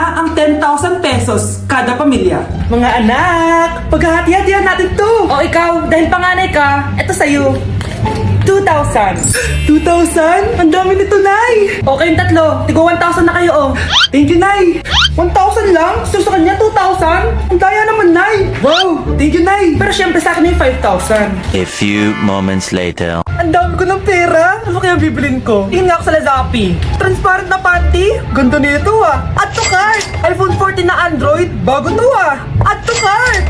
na ang 10,000 pesos kada pamilya. Mga anak, paghahati-hatihan natin to. O ikaw, dahil panganay ka, eto sa'yo. 2,000. 2,000? Ang dami nito, Nay! O kayong tatlo, tigo 1,000 na kayo, oh. Thank you, Nay! 1,000 lang? So sa kanya, 2,000? Ang daya naman, Nay! Wow! Thank you, Nay! Pero syempre sa akin yung 5,000. A few moments later. Ang dami ko ng pera. Ano kaya bibilin ko? Tingin nga ako sa Lazappi. Transparent na panty. Ganda nito ah. Add to cart. iPhone 14 na Android. Bago to ah. Add to cart.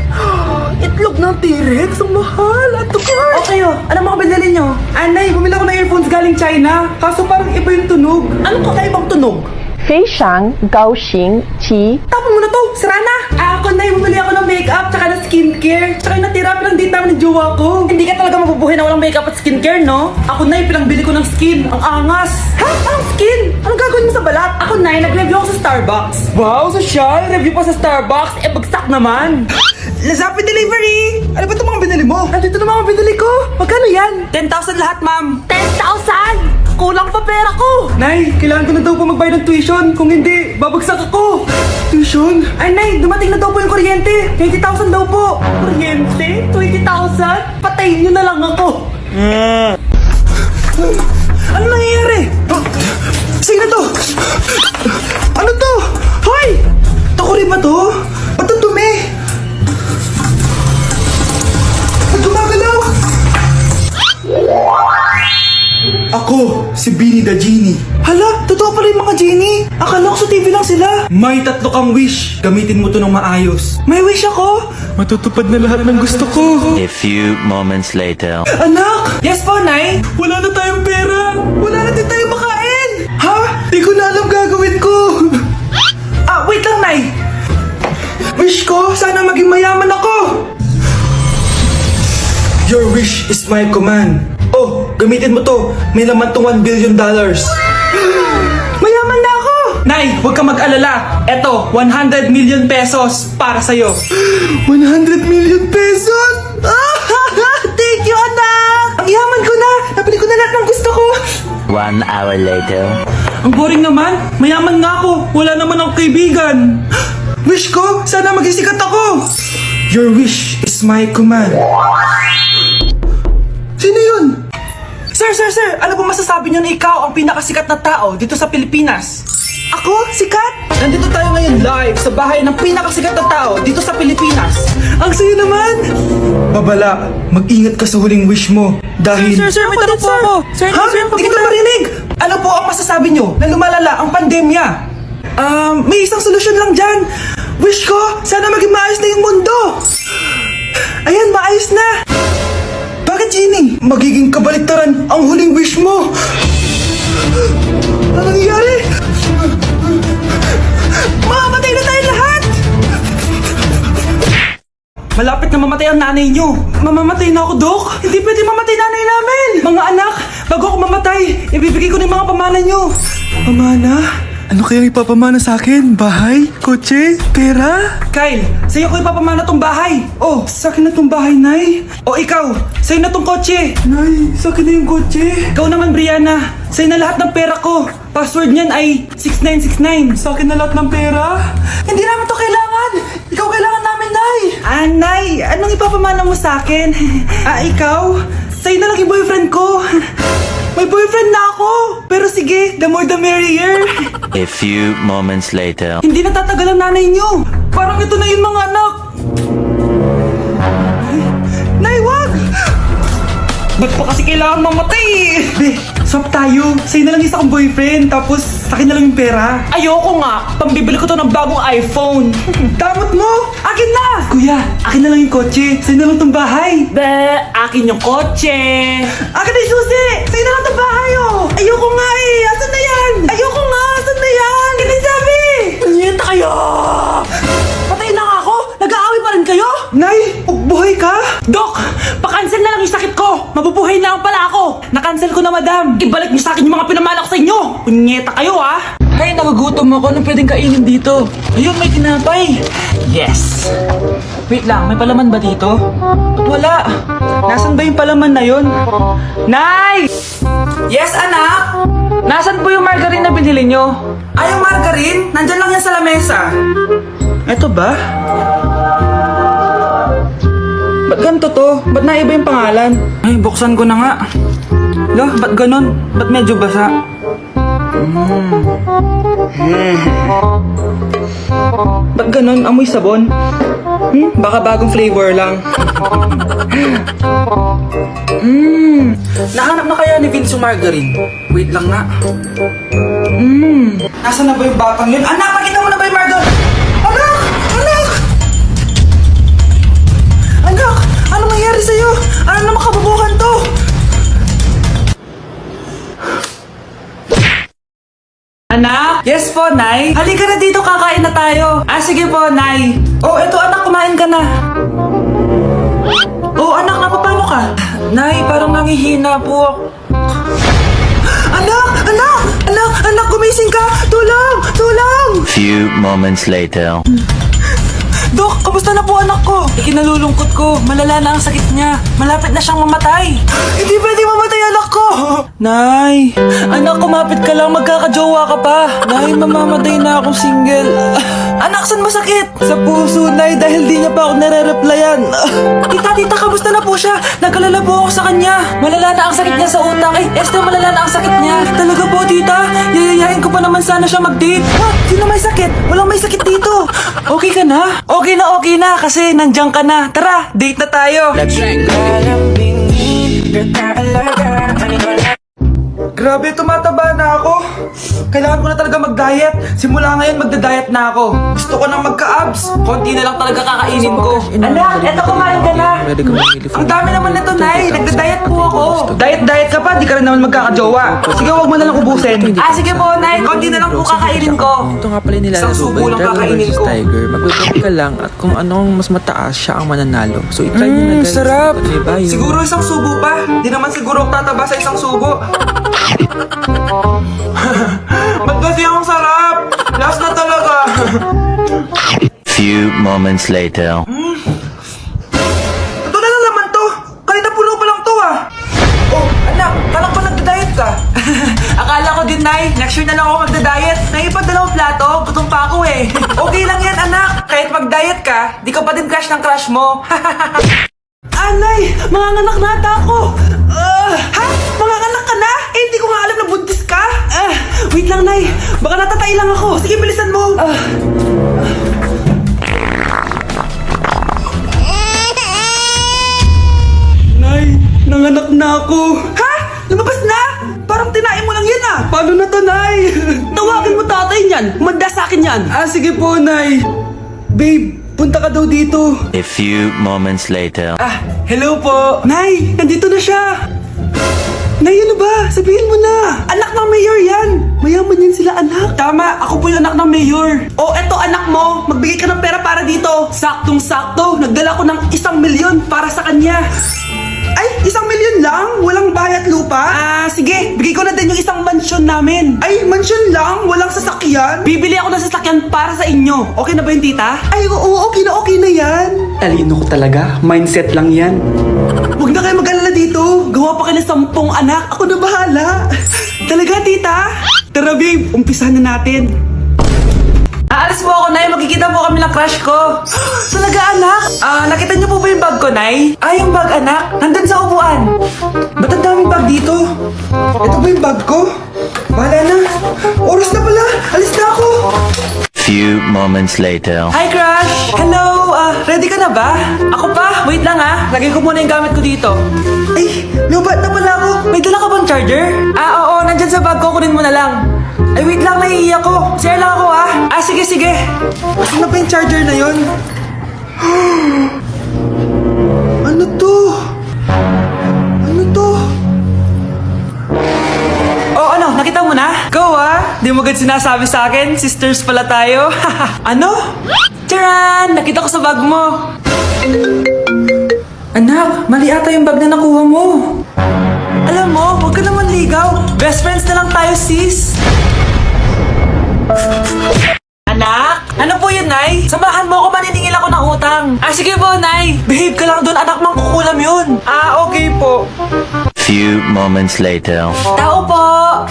Itlog ng T-Rex. Ang mahal. Add to cart. Okay, oh. Ano mga binili nyo? Nay, bumili ako ng earphones galing China. Kaso parang iba yung tunog. Anong kakaibang tunog? 非常高兴其 Tapon mo na to. Sira na. Ako, Nay, bumili ako ng makeup tsaka ng skincare. Tsaka yung natira pa ng date namin ng jowa ko. Hindi ka talaga mabubuhay na walang makeup at skincare, no? Ako, Nay, pinangbili ko ng skin. Ang angas. Ha? Anong skin? Anong gagawin mo sa balat? Ako na, nag-review ako sa Starbucks. Wow, social! Review pa sa Starbucks. Bagsak naman. Lazappi Delivery! Ano ba itong mga binili mo? Nandito na mga binili ko. Magkano yan? 10,000 lahat, ma'am. 10,000! Kulang pa pera ko. Nay, kailangan ko na daw po magbayad ng tuition. Kung hindi, babagsak ako. Tuition? Ay, Nay, dumating na daw po yung kuryente. 20,000 daw po. Kuryente? 20,000? Patayin nyo na lang ako. Ano nangyayari? Sino to? Ano to? Hoy! Takuri ba to? Ba't ang dumi? Ba't gumagalaw? Ako, si Beanie the Genie. Hala, totoo pala yung mga genie. Akala ko sa TV lang sila. May tatlo kang wish. Gamitin mo to ng maayos. May wish ako? Matutupad na lahat ng gusto ko. A few moments later. Anak! Yes po, Nay? Wala na tayong pera. Wala na din tayong makain. Ha? Di ko na alam gagawin ko. Wait lang, Nay. Wish ko, sana maging mayaman ako. Your wish is my command. Oh, gamitin mo to. May laman tong $1 billion. Mayaman na ako! Nay, huwag ka mag-alala. Eto, 100 million pesos para sa'yo. 100 million pesos? Thank you, anak! Ang yaman ko na! Nabili ko na lahat ng gusto ko. 1 hour later. Ang boring naman. Mayaman nga ako. Wala naman akong kaibigan. Wish ko, sana maging sikat ako. Your wish is my command. Sino yun? Sir! Ano po masasabi niyo na ikaw ang pinakasikat na tao dito sa Pilipinas? Ako? Sikat? Nandito tayo ngayon live sa bahay ng pinakasikat na tao dito sa Pilipinas. Ang saya naman! Babala, mag-ingat ka sa huling wish mo dahil... Sir, may tanong po ako. Sir, Ha? Hindi kita marinig! Ano po ang masasabi niyo na lumalala ang pandemya? May isang solusyon lang dyan. Wish ko, sana maging maayos na yung mundo. Ayan, maayos na. Bakit, Genie? Magiging kabaliktaran ang huling wish mo. Ano nangyayari? Mamamatay na tayo lahat! Malapit na mamatay ang nanay niyo. Mamamatay na ako, Dok. Hindi pwede mamatay nanay namin. Mga anak, bago ako mamatay, ibibigay ko na yung mga pamana niyo. Pamana? Ano kayang ipapamana sa akin? Bahay? Kotse? Pera? Kyle, sa'yo ko ipapamana tong bahay. Oh, sa akin na tong bahay, Nay. O ikaw, sa'yo na tong kotse. Nay, sa akin na yung kotse. Ikaw naman, Brianna. Sa'yo na lahat ng pera ko. Password niyan ay 6969. Sa akin na lahat ng pera? Hindi namin to kailangan. Ikaw kailangan namin, Nay. Nay, anong ipapamana mo sa akin? Ikaw? Sa'yo na lang yung boyfriend ko. May boyfriend na ako! Pero sige, the more the merrier. A few moments later. Hindi na tatagal ang nanay niyo. Parang ito na yung mga anak. Nay, wag! Ba't pa kasi kailangan mamatay eh? Be, swap tayo. Sa'yo na lang isa kong boyfriend, tapos akin na lang yung pera. Ayoko nga. Pambibili ko to ng bagong iPhone. Damot mo! Akin na! Kuya, akin na lang yung kotse. Sa'yo na lang tong bahay. Be, akin yung kotse. Akin na yung susi! Sa'yo na lang tong bahay, oh! Ayoko nga eh! Asan na yan? Ayoko nga! Asan na yan? Ganun sabi! Panyeta kayo! Patay na nga ako! Nag-aaway pa rin kayo? Nay, buhay ka? Dok, pakancel na lang yung sakit ko. Mabubuhay na lang pala ako. Nakancel ko na, madam. Ibalik niyo sa akin yung mga pinamala ko sa inyo. Punyeta kayo, ha? Ay, nagugutom ako. Anong pwedeng kainin dito? Ayun, may tinapay. Yes. Wait lang, may palaman ba dito? Ba't wala? Nasaan ba yung palaman na yun? Nay! Yes, anak? Nasaan po yung margarine na binili nyo? Ay, yung margarine? Nandyan lang yan sa lamesa. Eto ba? Ba't ganito to? Ba't naiba yung pangalan? Ay, buksan ko na nga. Lo, ba't ganon? Ba't medyo basa? Ba't ganon? Amoy sabon? Baka bagong flavor lang. Nahanap na kaya ni Vince yung margarine? Wait lang nga. Nasaan na ba yung batang yun? Anak, pakita mo na ba yung margarine? Anak! Anak! Anak! Ano nangyari sa'yo? Ano na makabubuhan to? Anak? Yes po, Nay. Halika na dito, kakain na tayo. Ah, sige po, Nay. Oh, eto anak, kumain ka na. Oh, anak, napapano ka? Nay, parang nangihina po ako. Anak! Anak! Anak! Anak, gumising ka! Tulong! Tulong! Few moments later. Dok, kamusta na po anak ko? Ikinalulungkot ko. Malala na ang sakit niya. Malapit na siyang mamatay. Hindi pwede mamatay anak ko. Nay, anak, kumapit ka lang. Magkakajowa ka pa. Nay, mamamatay na akong single. Anak, saan masakit? Sa puso, Nay, dahil di niya pa ako nare-replyan. Tita, kamusta na po siya? Nag-alala po ako sa kanya. Malala na ang sakit niya sa utang. Esther, malala na ang sakit niya. Talaga po, tita? Yayayain ko pa naman sana siya mag-date. Ha? Sino may sakit? Walang may sakit dito. Okay ka na? Okay na kasi nandiyan ka na. Tara, date na tayo. Grabe, tumataba na ako. Kailangan ko na talaga mag-diet. Simula ngayon, magda-diet na ako. Gusto ko nang magka-abs. Konti na lang talaga kakainin ko. Anak, eto kumain ka na. Ang dami naman nito, Nay. Nagda-diet po ako. Diet ka pa, di ka rin naman magkakajowa. Sige, huwag mo na lang ubusin. Ah, sige po, Nay. Konti na lang po kakainin ko. Ito nga pala yung Isang nilalaro subo ba? lang Dragon kakainin vs ko. Tiger. Mag-wait ka lang at kung anong mas mataas, siya ang mananalo. So, itry nyo na guys. Sarap. Diba yun? Siguro isang subo pa. Di naman siguro ako tataba sa isang subo. Ba't kasi ang sarap? Last na talaga. Few moments later. Ito na naman to. Kanina puno pa lang to ah. Oh, anak, kalak pa nagda-diet ka. Akala ko din, Nay. Next year na lang ako magda-diet. Naipag-dalawang plato, gutom pa ako eh. Okay lang yan, anak. Kahit mag-diet ka, di ka pa din crush ng crush mo. Anay, manganganak na ata ako. Ha? Manganganak ka na? Eh, hindi ko nga alam na buntis ka. Wait lang, Nay. Baka natatay lang ako. Sige, bilisan mo. Nay, nanganak na ako. Ha? Lumabas na? Parang tinain mo lang yan ah. Paano na to, Nay? Tawagin mo tatay niyan. Umanda sa akin yan. Ah, sige po, Nay. Babe, punta ka daw dito. A few moments later. Ah, hello po. Nay, nandito na siya. Nay, ano ba? Sabihin mo na. Anak ng mayor yan. Mayaman yan sila, anak. Tama, ako po yung anak ng mayor. Oh, eto anak mo. Magbigay ka ng pera para dito. Saktong-sakto. Nagdala ko ng 1,000,000 para sa kanya. Ay, 1,000,000 lang? Walang bahay at lupa? Ah, sige. Bigay ko na din yung isang mansyon namin. Ay, mansyon lang? Walang sasakyan? Bibili ako ng sasakyan para sa inyo. Okay na ba yun, tita? Ay, oo, okay na yan. Talino ko talaga. Mindset lang yan. Huwag na kayo mag-alala dito. Gawa pa kayo ng 10 anak. Ako na bahala. Talaga, tita? Tara, babe. Umpisahan na natin. Aalis po ako, Nay. Magkikita po kami ng crush ko. Talaga, anak? Nakita niyo po ba yung bag ko, Nay? Yung bag, anak. Nandun sa upuan. Ba't ang daming bag dito? Ito ba yung bag ko? Bahala na. Oras na pala. Alis na ako. Few moments later. Hi, crush! Hello! Ready ka na ba? Ako pa? Wait lang lagay ko muna yung gamit ko dito. Ay, lubat na pala ako. May dala ka bang charger? Oo, nandyan sa bag ko. Kunin mo na lang. Ay, wait lang, naiiyak ko. Share lang ako sige. Asan na ba yung charger na yun? Ano to? Oh, ano? Nakita mo na? Go Di mo agad sinasabi sa akin, sisters pala tayo. Ano? Charan! Nakita ko sa bag mo. Anak, mali ata yung bag na nakuha mo. Alam mo, huwag ka naman ligaw. Best friends na lang tayo, sis. Anak? Ano po yun, Nay? Samahan mo ako, maniningil ako ng utang. Sige po, Nay. Behave ka lang doon, anak, mangkukulam yun. Okay po. Few moments later. Tao po!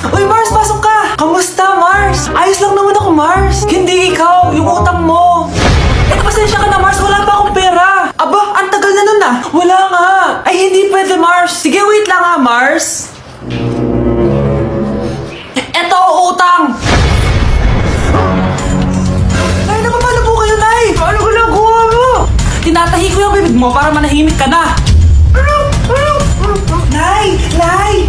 Uy, Mars, pasok ka! Kamusta, Mars? Ayos lang naman ako, Mars. Hindi ikaw, yung utang mo. Eh, pasensya ka na, Mars. Wala pa akong pera. Aba, ang tagal na nun ah. Wala nga. Ay, hindi pwede, Mars. Sige, wait lang ha, Mars. Eto, utang. Nay, napapalo po kayo, Nay. Ano ginagawa mo? Tinatahi ko yung bibig mo para manahimik ka na. Nay! Nay!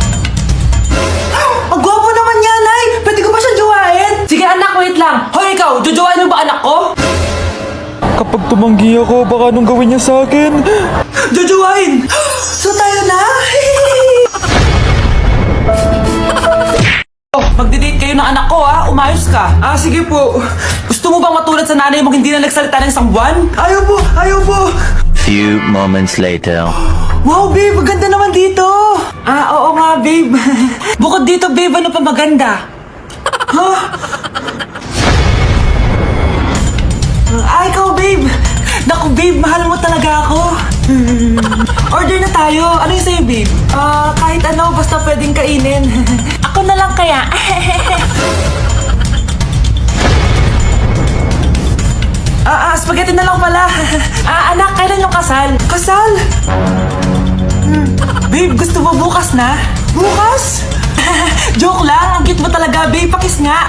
Ang gwapo naman niya, Nay! Pwede ko ba siyang jowain? Sige anak, wait lang. Hoy ikaw, jojowain mo ba anak ko? Kapag tumanggi ako, baka anong gawin niya sa akin? Jojowain! So tayo na? Oh, magdi-date kayo ng anak ko ha, umayos ka. Ah, sige po. Gusto mo bang matulad sa nanay mong hindi na nagsalita ng isang buwan? Ayaw po, ayaw po. Few moments later. Wow, babe, maganda naman dito. Ah, oo nga, babe. Bukod dito, babe, ano pa maganda? Huh? Ah, ikaw, babe. Naku, babe, mahal mo talaga ako. Order na tayo. Ano yung sa'yo, babe? Ah, kahit ano, basta pwedeng kainin. Ako na lang kaya. Spaghetti na lang pala. Anak, kailan yung kasal? Kasal? Babe, gusto mo bukas na? Bukas? Joke lang, ang cute mo talaga, babe. Pakis nga.